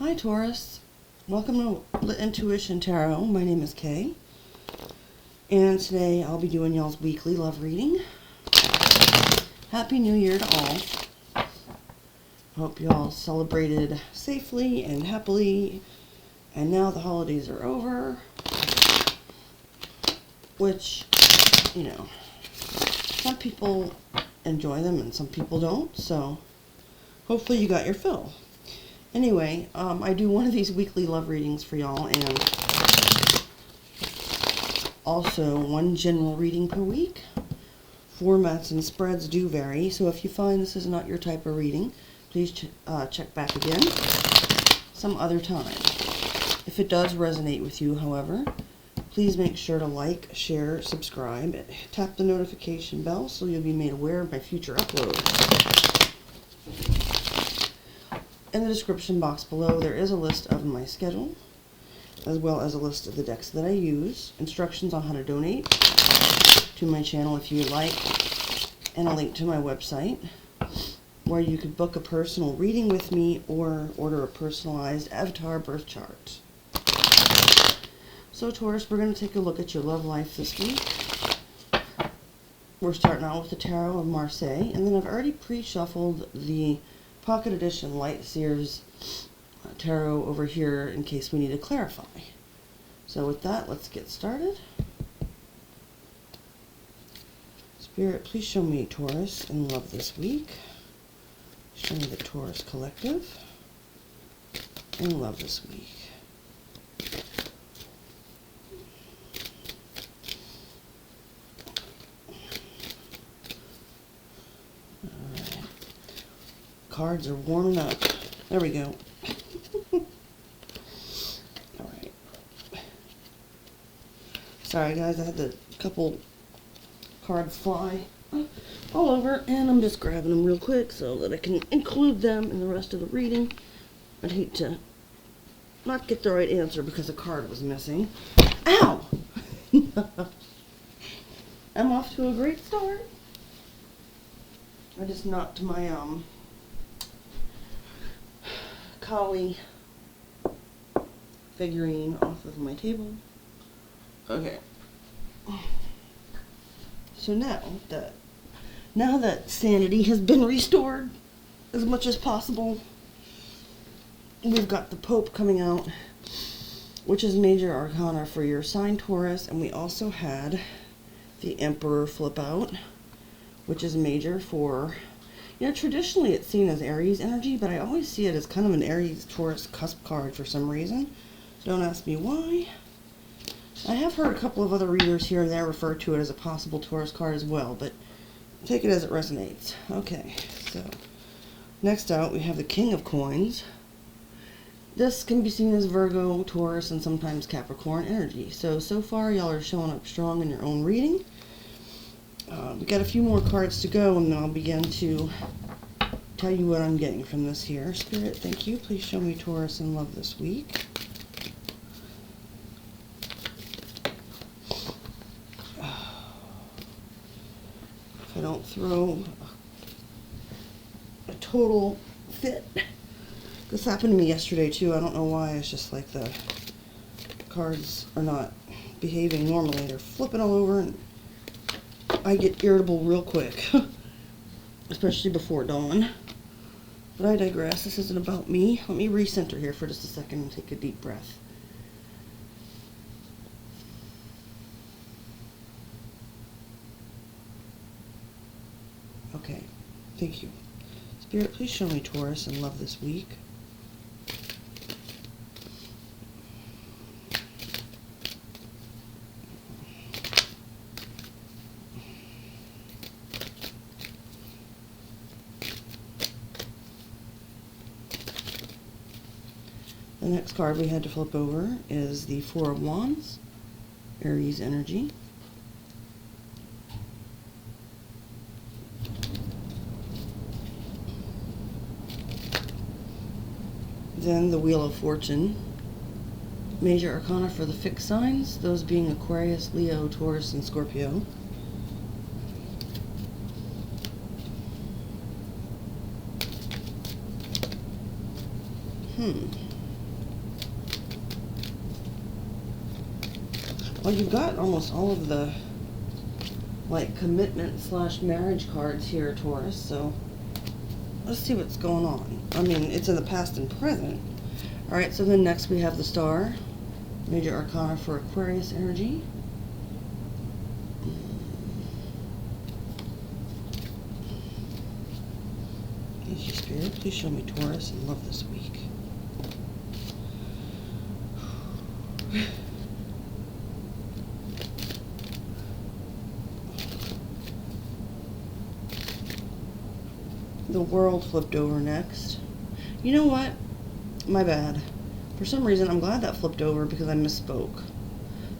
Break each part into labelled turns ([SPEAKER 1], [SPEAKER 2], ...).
[SPEAKER 1] Hi Taurus, welcome to Intuition Tarot. My name is Kay, and today I'll be doing y'all's weekly love reading. Happy New Year to all. Hope y'all celebrated safely and happily, and now the holidays are over, which, you know, some people enjoy them and some people don't, so hopefully you got your fill. Anyway, I do one of these weekly love readings for y'all, and also one general reading per week. Formats and spreads do vary, so if you find this is not your type of reading, please check back again some other time. If it does resonate with you, however, please make sure to like, share, subscribe, and tap the notification bell so you'll be made aware of my future uploads. In the description box below, there is a list of my schedule, as well as a list of the decks that I use, instructions on how to donate to my channel if you would like, and a link to my website, where you could book a personal reading with me or order a personalized avatar birth chart. So Taurus, we're going to take a look at your love life this week. We're starting out with the Tarot of Marseilles, and then I've already pre-shuffled the Pocket Edition Light Seers Tarot over here in case we need to clarify. So with that, let's get started. Spirit, please show me Taurus in love this week. Show me the Taurus Collective in love this week. Cards are warming up. There we go. Alright. Sorry guys, I had a couple cards fly all over, and I'm just grabbing them real quick so that I can include them in the rest of the reading. I'd hate to not get the right answer because a card was missing. Ow! I'm off to a great start. I just knocked my Collie figurine off of my table. Okay. So now that sanity has been restored as much as possible, we've got the Pope coming out, which is major arcana for your sign Taurus, and we also had the Emperor flip out, which is major for, you know, traditionally it's seen as Aries energy, but I always see it as kind of an Aries-Taurus cusp card for some reason. Don't ask me why. I have heard a couple of other readers here and there refer to it as a possible Taurus card as well, but take it as it resonates. Okay, so next out we have the King of Coins. This can be seen as Virgo, Taurus, and sometimes Capricorn energy. So far y'all are showing up strong in your own reading. We got a few more cards to go, and then I'll begin to tell you what I'm getting from this here. Spirit, thank you. Please show me Taurus in love this week. If I don't throw a total fit. This happened to me yesterday too. I don't know why. It's just like the cards are not behaving normally. They're flipping all over, and I get irritable real quick, especially before dawn. But I digress. This isn't about me. Let me recenter here for just a second and take a deep breath. Okay, thank you. Spirit, please show me Taurus in love this week. The next card we had to flip over is the Four of Wands, Aries energy. Then the Wheel of Fortune, major arcana for the fixed signs, those being Aquarius, Leo, Taurus, and Scorpio. Well, you've got almost all of the, like, commitment / marriage cards here, Taurus, so let's see what's going on. I mean, it's in the past and present. Alright, so then next we have the Star, Major Arcana for Aquarius energy. Thank you, Spirit. Please show me Taurus and love this week. The World flipped over next. You know what? My bad. For some reason, I'm glad that flipped over because I misspoke.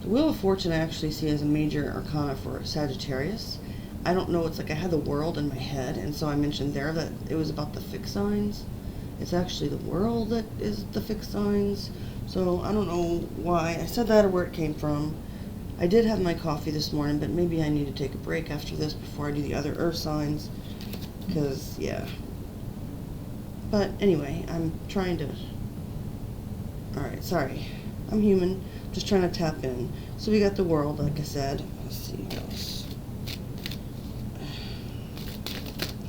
[SPEAKER 1] The Wheel of Fortune I actually see as a Major Arcana for Sagittarius. I don't know, it's like I had the World in my head, and so I mentioned there that it was about the fixed signs. It's actually the World that is the fixed signs. So I don't know why I said that or where it came from. I did have my coffee this morning, but maybe I need to take a break after this before I do the other earth signs. Because, yeah. But anyway, I'm trying to... Alright, sorry. I'm human. Just trying to tap in. So we got the World, like I said. Let's see what else.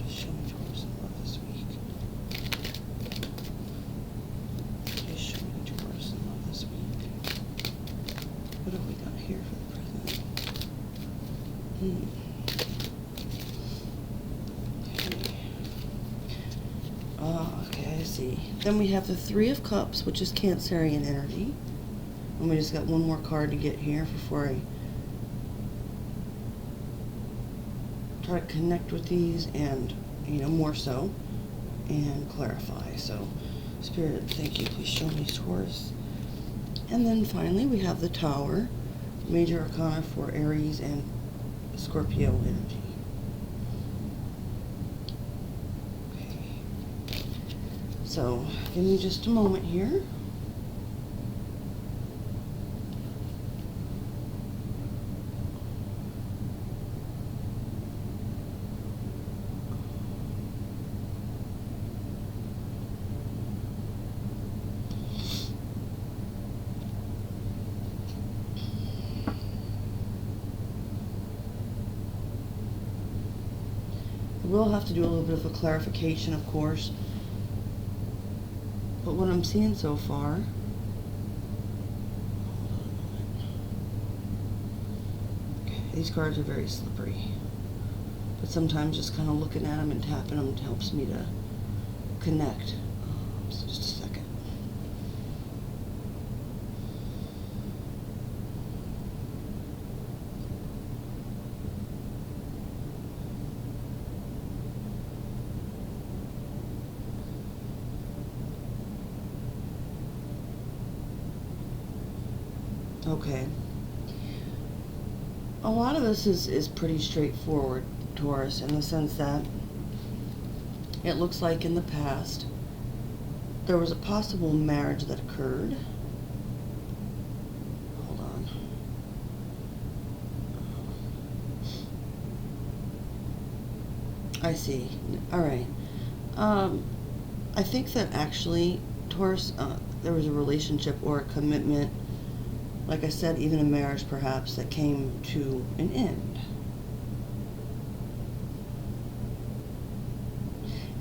[SPEAKER 1] Show me Taurus and love this week. Please show me Taurus and love this week. What have we got here for the present? Okay, I see. Then we have the Three of Cups, which is Cancerian energy. And we just got one more card to get here before I try to connect with these and, you know, more so, and clarify. So, Spirit, thank you. Please show me Taurus. And then finally, we have the Tower, Major Arcana for Aries and Scorpio energy. So, give me just a moment here. We'll have to do a little bit of a clarification, of course. But what I'm seeing so far, okay, these cards are very slippery, but sometimes just kind of looking at them and tapping them helps me to connect. So just a second. Okay. A lot of this is pretty straightforward, Taurus, in the sense that it looks like in the past there was a possible marriage that occurred. Hold on. I see. All right. I think that actually, Taurus, there was a relationship or a commitment, like I said, even a marriage perhaps, that came to an end.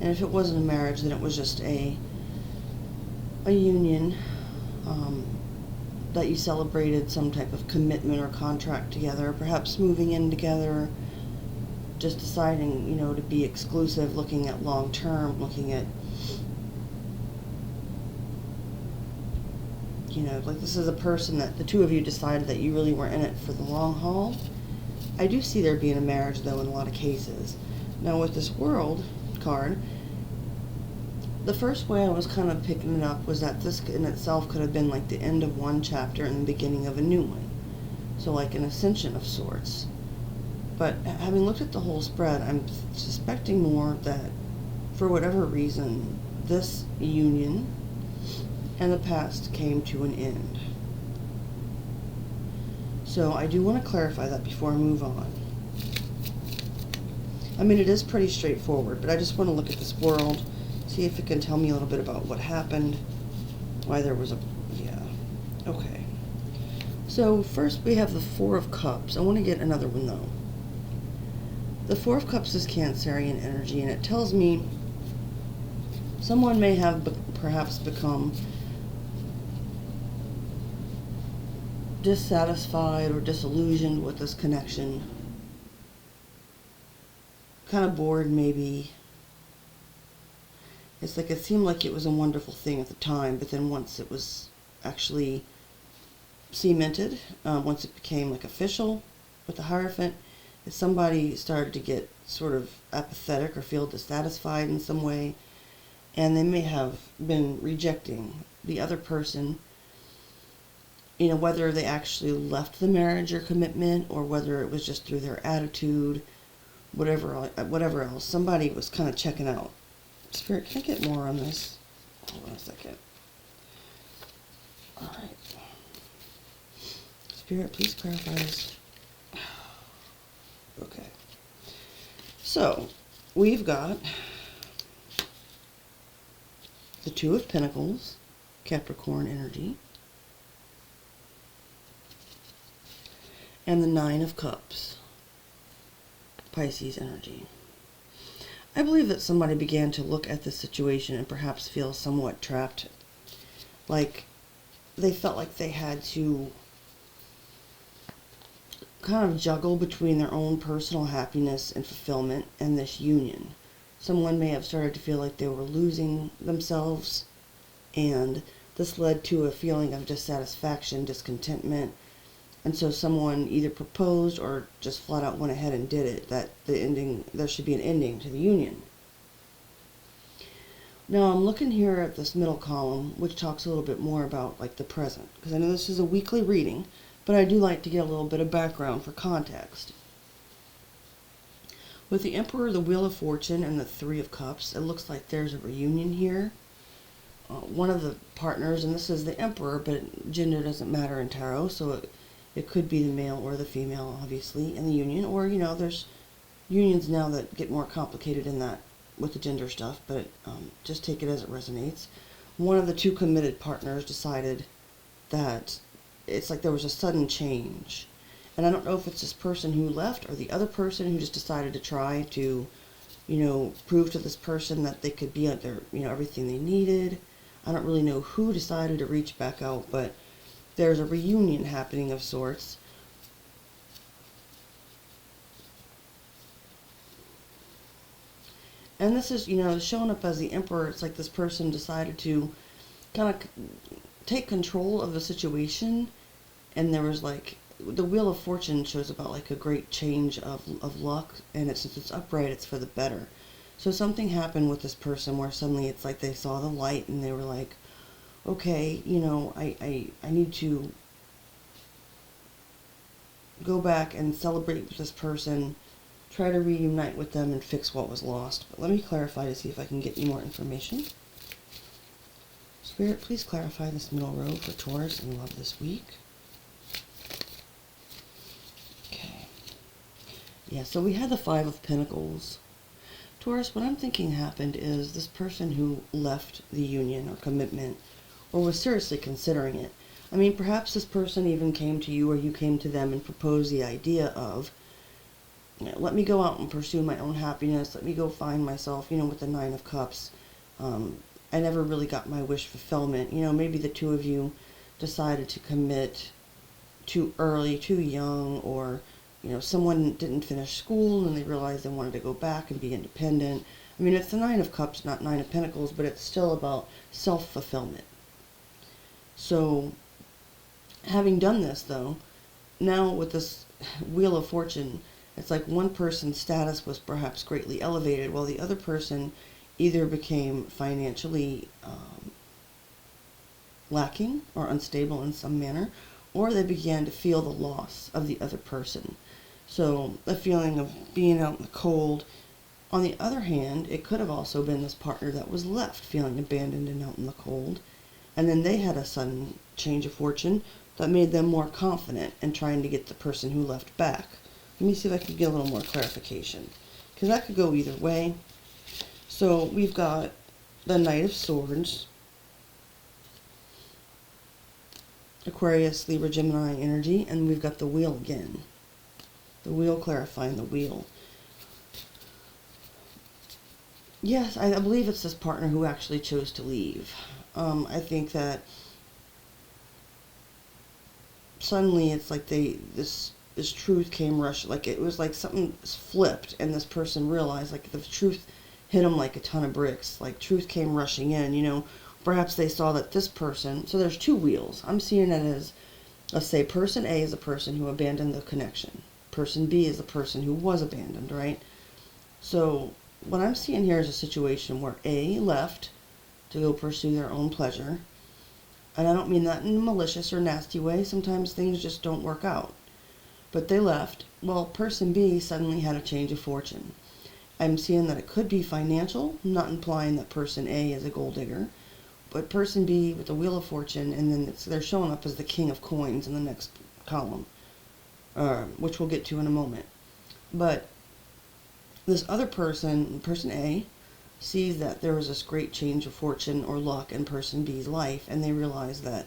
[SPEAKER 1] And if it wasn't a marriage, then it was just a union that you celebrated some type of commitment or contract together, perhaps moving in together, just deciding, you know, to be exclusive, looking at long term, looking at, you know, like this is a person that the two of you decided that you really were in it for the long haul. I do see there being a marriage, though, in a lot of cases. Now, with this World card, the first way I was kind of picking it up was that this in itself could have been like the end of one chapter and the beginning of a new one. So like an ascension of sorts. But having looked at the whole spread, I'm suspecting more that, for whatever reason, this union and the past came to an end. So I do want to clarify that before I move on. I mean, it is pretty straightforward, but I just want to look at this World, see if it can tell me a little bit about what happened, why there was a... yeah. Okay. So first we have the Four of Cups. I want to get another one though. The Four of Cups is Cancerian energy, and it tells me someone may have perhaps become dissatisfied or disillusioned with this connection. Kind of bored maybe. It's like it seemed like it was a wonderful thing at the time, but then once it was actually cemented, once it became like official with the Hierophant, if somebody started to get sort of apathetic or feel dissatisfied in some way, and they may have been rejecting the other person, you know, whether they actually left the marriage or commitment, or whether it was just through their attitude, whatever else, somebody was kind of checking out. Spirit, can I get more on this? Hold on a second. All right. Spirit, please clarify this. Okay. So, we've got the Two of Pentacles, Capricorn energy, and the Nine of Cups, Pisces energy. I believe that somebody began to look at this situation and perhaps feel somewhat trapped. Like they felt like they had to kind of juggle between their own personal happiness and fulfillment and this union. Someone may have started to feel like they were losing themselves, and this led to a feeling of dissatisfaction, discontentment, and so someone either proposed or just flat out went ahead and did it, that there should be an ending to the union. Now I'm looking here at this middle column, which talks a little bit more about like the present, because I know this is a weekly reading, but I do like to get a little bit of background for context. With the Emperor, the Wheel of Fortune, and the Three of Cups, it looks like there's a reunion here. One of the partners, and this is the Emperor, but gender doesn't matter in tarot, so it could be the male or the female, obviously, in the union. Or, you know, there's unions now that get more complicated in that with the gender stuff, but just take it as it resonates. One of the two committed partners decided that it's like there was a sudden change. And I don't know if it's this person who left or the other person who just decided to try to, you know, prove to this person that they could be at their, you know, everything they needed. I don't really know who decided to reach back out, but there's a reunion happening of sorts. And this is, you know, showing up as the Emperor. It's like this person decided to kind of take control of the situation, and there was like, the Wheel of Fortune shows about like a great change of luck, and since it's upright, it's for the better. So something happened with this person where suddenly it's like they saw the light and they were like, okay, you know, I need to go back and celebrate with this person, try to reunite with them and fix what was lost. But let me clarify to see if I can get you more information. Spirit, please clarify this middle row for Taurus and love this week. Okay. Yeah, so we had the Five of Pentacles. Taurus, what I'm thinking happened is this person who left the union or commitment, or was seriously considering it. I mean, perhaps this person even came to you or you came to them and proposed the idea of, you know, let me go out and pursue my own happiness. Let me go find myself, you know, with the Nine of Cups. I never really got my wish fulfillment. You know, maybe the two of you decided to commit too early, too young, or, you know, someone didn't finish school and they realized they wanted to go back and be independent. I mean, it's the Nine of Cups, not Nine of Pentacles, but it's still about self-fulfillment. So, having done this, though, now with this Wheel of Fortune, it's like one person's status was perhaps greatly elevated, while the other person either became financially lacking or unstable in some manner, or they began to feel the loss of the other person. So, a feeling of being out in the cold. On the other hand, it could have also been this partner that was left feeling abandoned and out in the cold, and then they had a sudden change of fortune that made them more confident in trying to get the person who left back. Let me see if I can get a little more clarification, because that could go either way. So we've got the Knight of Swords, Aquarius, Libra, Gemini energy, and we've got the wheel again. The wheel clarifying the wheel. Yes, I believe it's this partner who actually chose to leave. I think that suddenly it's like this truth came rush, like it was like something flipped, and this person realized, like the truth hit them like a ton of bricks. Like truth came rushing in, you know. Perhaps they saw that this person, so there's two wheels. I'm seeing it as, let's say person A is a person who abandoned the connection. Person B is the person who was abandoned, right? So what I'm seeing here is a situation where A left to go pursue their own pleasure. And I don't mean that in a malicious or nasty way. Sometimes things just don't work out. But they left. Well, person B suddenly had a change of fortune. I'm seeing that it could be financial, not implying that person A is a gold digger. But person B with the Wheel of Fortune, and then they're showing up as the King of Coins in the next column, which we'll get to in a moment. But this other person, person A, sees that there was this great change of fortune or luck in person B's life, and they realize that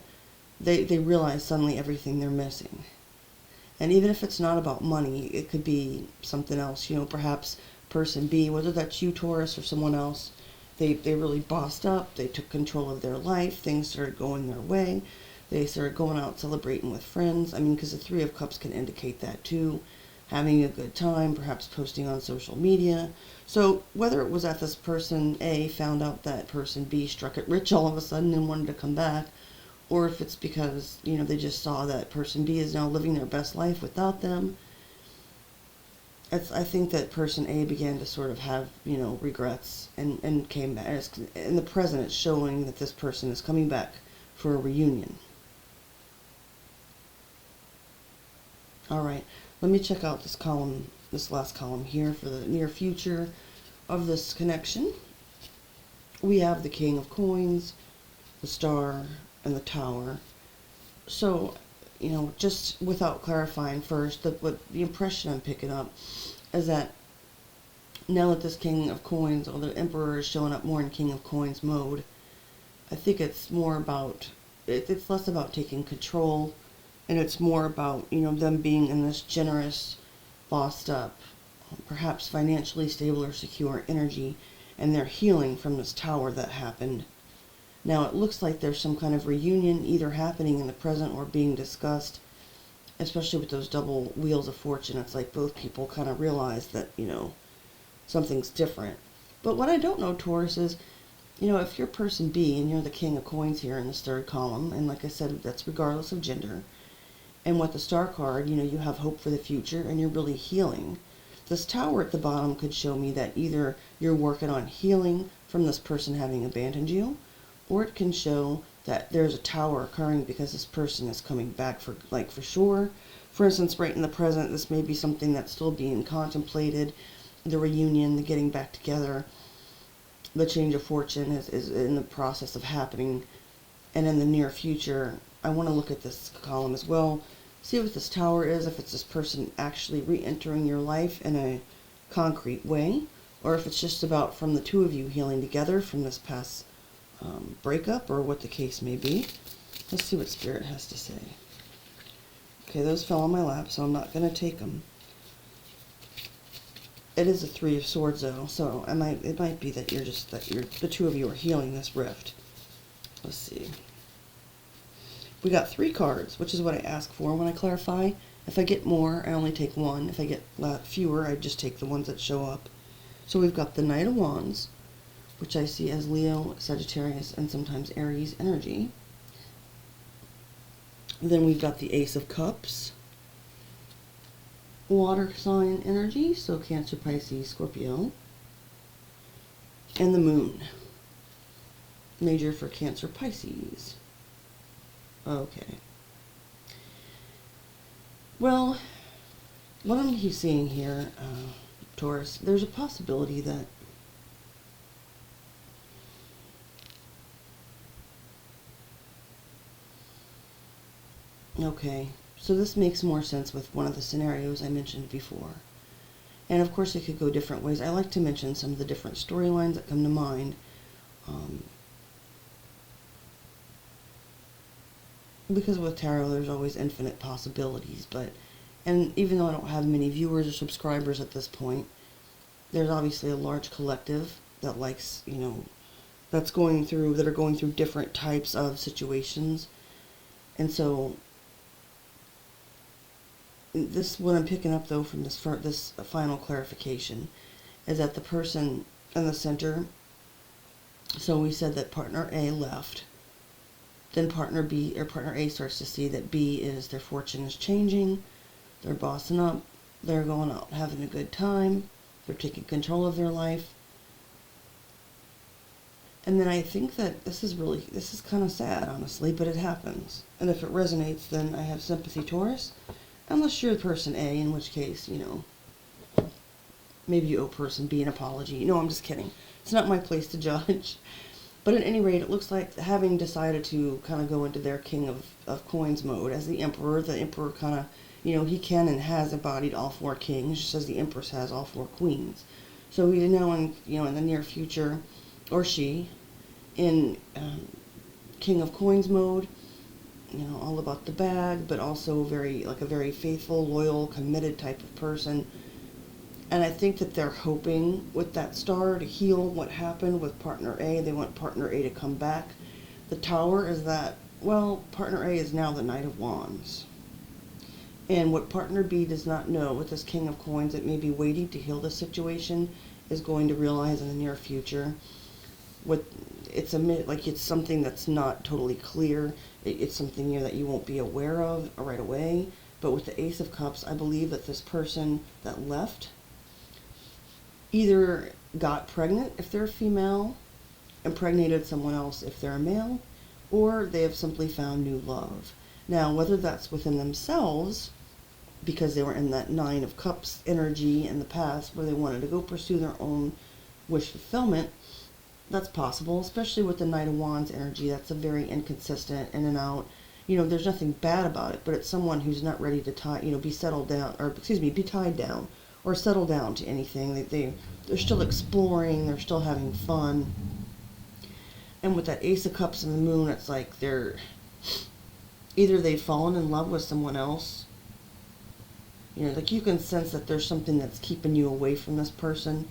[SPEAKER 1] they realize suddenly everything they're missing. And even if it's not about money, it could be something else. You know, perhaps person B, whether that's you, Taurus, or someone else, they really bossed up. They took control of their life. Things started going their way. They started going out celebrating with friends. I mean, because the Three of Cups can indicate that too. Having a good time, perhaps posting on social media. So whether it was that this person A found out that person B struck it rich all of a sudden and wanted to come back, or if it's because, you know, they just saw that person B is now living their best life without them. I think that person A began to sort of have, you know, regrets and came back. In the present, it's showing that this person is coming back for a reunion. All right, let me check out this column, this last column here for the near future of this connection. We have the King of Coins, the Star, and the Tower. So, you know, just without clarifying first, the impression I'm picking up is that now that this King of Coins, or the Emperor, is showing up more in King of Coins mode, I think it's more about, it's less about taking control, and it's more about, you know, them being in this generous, bossed up, perhaps financially stable or secure energy, and they're healing from this tower that happened. Now it looks like there's some kind of reunion either happening in the present or being discussed, especially with those double wheels of fortune. It's like both people kind of realize that, you know, something's different. But what I don't know, Taurus, is, you know, if you're person B and you're the King of Coins here in this third column, and like I said, that's regardless of gender, and with the Star card, you know, you have hope for the future and you're really healing. This Tower at the bottom could show me that either you're working on healing from this person having abandoned you, or it can show that there's a tower occurring because this person is coming back for sure. For instance, right in the present, this may be something that's still being contemplated. The reunion, the getting back together, the change of fortune is in the process of happening. And in the near future, I want to look at this column as well, see what this tower is, if it's this person actually re-entering your life in a concrete way, or if it's just about from the two of you healing together from this past breakup, or what the case may be. Let's see what Spirit has to say. Okay, those fell on my lap, so I'm not going to take them. It is a Three of Swords, though, so it might be that the two of you are healing this rift. Let's see. We got 3 cards, which is what I ask for when I clarify. If I get more, I only take 1. If I get fewer, I just take the ones that show up. So we've got the Knight of Wands, which I see as Leo, Sagittarius, and sometimes Aries energy. Then we've got the Ace of Cups, water sign energy, so Cancer, Pisces, Scorpio, and the Moon, major for Cancer, Pisces. Okay. Well, what I'm seeing here, Taurus, there's a possibility that okay, so this makes more sense with one of the scenarios I mentioned before. And of course it could go different ways. I like to mention some of the different storylines that come to mind. because with tarot there's always infinite possibilities, and even though I don't have many viewers or subscribers at this point, there's obviously a large collective that likes, that are going through different types of situations. And so what I'm picking up though from this final clarification is that the person in the center, so we said that partner A left, then partner A starts to see that B is, their fortune is changing, they're bossing up, they're going out having a good time, they're taking control of their life. And then I think that this is kind of sad, honestly, but it happens. And if it resonates, then I have sympathy, Taurus. Unless you're person A, in which case, maybe you owe person B an apology. No, I'm just kidding. It's not my place to judge. But at any rate, it looks like having decided to kind of go into their King of Coins mode as the Emperor kind of, he can and has embodied all 4 kings, just as the Empress has all 4 queens. So he's now in the near future, or she, in King of Coins mode, all about the bag, but also a very faithful, loyal, committed type of person. And I think that they're hoping with that star to heal what happened with partner A. They want partner A to come back. The Tower is that, partner A is now the Knight of Wands. And what partner B does not know with this King of Coins that may be waiting to heal the situation is going to realize in the near future it's something that's not totally clear. It's something that you won't be aware of right away. But with the Ace of Cups, I believe that this person that left either got pregnant if they're a female, impregnated someone else if they're a male, or they have simply found new love. Now, whether that's within themselves, because they were in that 9 of Cups energy in the past where they wanted to go pursue their own wish fulfillment, that's possible, especially with the Knight of Wands energy. That's a very inconsistent, in and out. There's nothing bad about it, but it's someone who's not ready to be settled down, be tied down, or settle down to anything. They're still exploring, they're still having fun. And with that Ace of Cups and the Moon, it's like they've fallen in love with someone else. You can sense that there's something that's keeping you away from this person.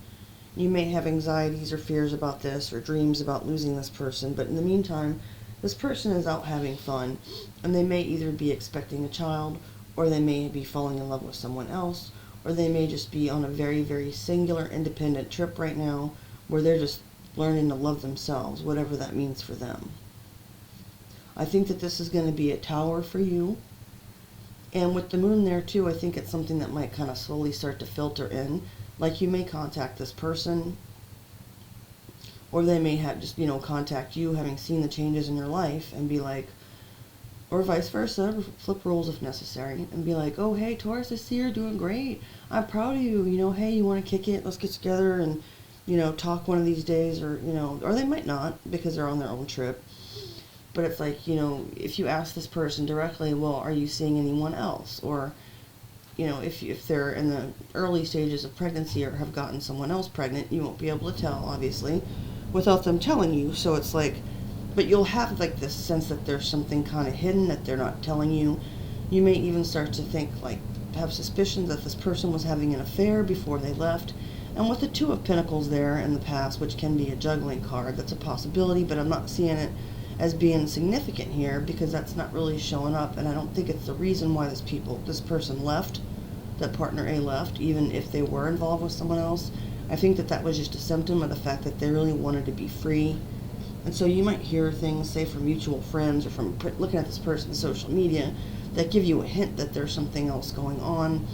[SPEAKER 1] You may have anxieties or fears about this, or dreams about losing this person, but in the meantime, this person is out having fun, and they may either be expecting a child, or they may be falling in love with someone else, or they may just be on a very, very singular, independent trip right now, where they're just learning to love themselves, whatever that means for them. I think that this is going to be a Tower for you. And with the Moon there too, I think it's something that might kind of slowly start to filter in. Like you may contact this person, or they may have just, contact you having seen the changes in your life and be like, or vice versa, flip roles if necessary, and be like, oh, hey, Taurus, I see you're doing great. I'm proud of you. Hey, you want to kick it? Let's get together and, talk one of these days, or they might not because they're on their own trip. But it's like, if you ask this person directly, well, are you seeing anyone else? Or, if they're in the early stages of pregnancy or have gotten someone else pregnant, you won't be able to tell, obviously, without them telling you. So it's like, but you'll have like this sense that there's something kind of hidden that they're not telling you. You may even start to think, have suspicions that this person was having an affair before they left. And with the 2 of Pentacles there in the past, which can be a juggling card, that's a possibility, but I'm not seeing it as being significant here because that's not really showing up, and I don't think it's the reason why this person left, that partner A left, even if they were involved with someone else. I think that was just a symptom of the fact that they really wanted to be free. And so you might hear things, say from mutual friends or from looking at this person's social media, that give you a hint that there's something else going on.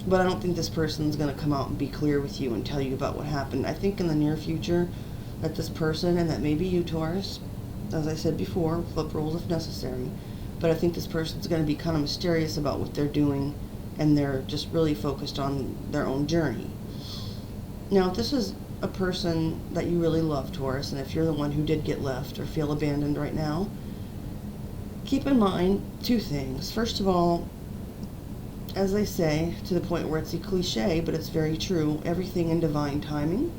[SPEAKER 1] But I don't think this person's going to come out and be clear with you and tell you about what happened. I think in the near future that this person, and that may be you, Taurus, as I said before, flip roles if necessary, but I think this person's going to be kind of mysterious about what they're doing, and they're just really focused on their own journey. Now, if this is a person that you really love, Taurus, and if you're the one who did get left or feel abandoned right now, keep in mind 2 things. First of all, as they say, to the point where it's a cliche, but it's very true, everything in divine timing.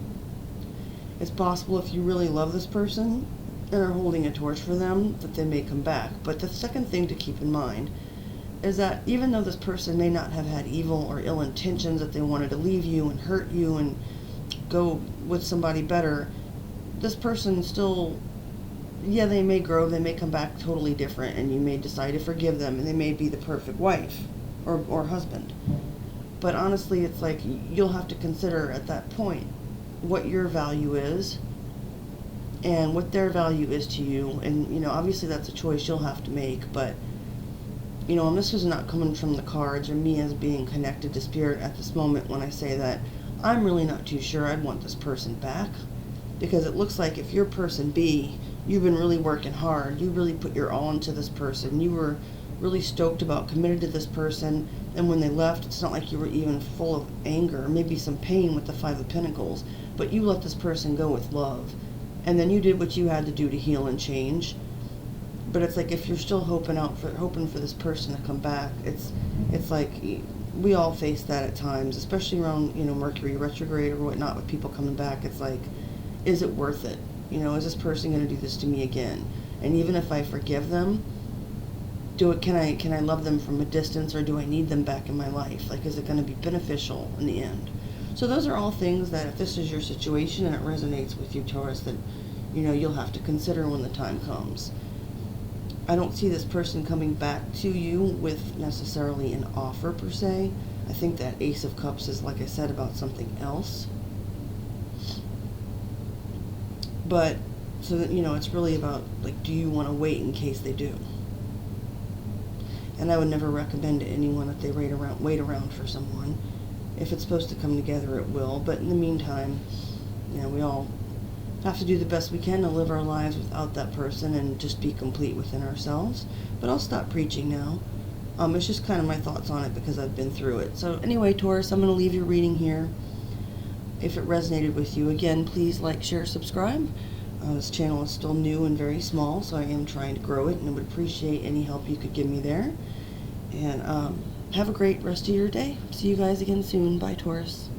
[SPEAKER 1] It's possible if you really love this person and are holding a torch for them, that they may come back. But the second thing to keep in mind is that even though this person may not have had evil or ill intentions, that they wanted to leave you and hurt you and go with somebody better, this person still, yeah, they may grow, they may come back totally different, and you may decide to forgive them, and they may be the perfect wife or husband. But honestly, it's like you'll have to consider at that point what your value is and what their value is to you. And, you know, obviously that's a choice you'll have to make, but, you know, and this is not coming from the cards or me as being connected to spirit at this moment when I say that I'm really not too sure I'd want this person back, because it looks like if you're person B, you've been really working hard, you really put your all into this person, you were really stoked about, committed to this person, and when they left, it's not like you were even full of anger, maybe some pain with the Five of Pentacles, but you let this person go with love, and then you did what you had to do to heal and change. But it's like if you're still hoping for this person to come back, it's like we all face that at times, especially around, you know, Mercury retrograde or whatnot, with people coming back. It's like, is it worth it? You know, is this person going to do this to me again? And even if I forgive them, can I love them from a distance, or do I need them back in my life? Like, is it going to be beneficial in the end? So those are all things that, if this is your situation and it resonates with you, Taurus, that, you know, you'll have to consider when the time comes. I don't see this person coming back to you with necessarily an offer per se. I think that Ace of Cups is, like I said, about something else. But, so that, you know, it's really about, like, do you want to wait in case they do? And I would never recommend to anyone that they wait around for someone. If it's supposed to come together, it will. But in the meantime, you know, we all have to do the best we can to live our lives without that person and just be complete within ourselves. But I'll stop preaching now. It's just kind of my thoughts on it because I've been through it. So anyway, Taurus, I'm going to leave your reading here. If it resonated with you, again, please like, share, subscribe. This channel is still new and very small, so I am trying to grow it, and I would appreciate any help you could give me there. And have a great rest of your day. See you guys again soon. Bye, Taurus.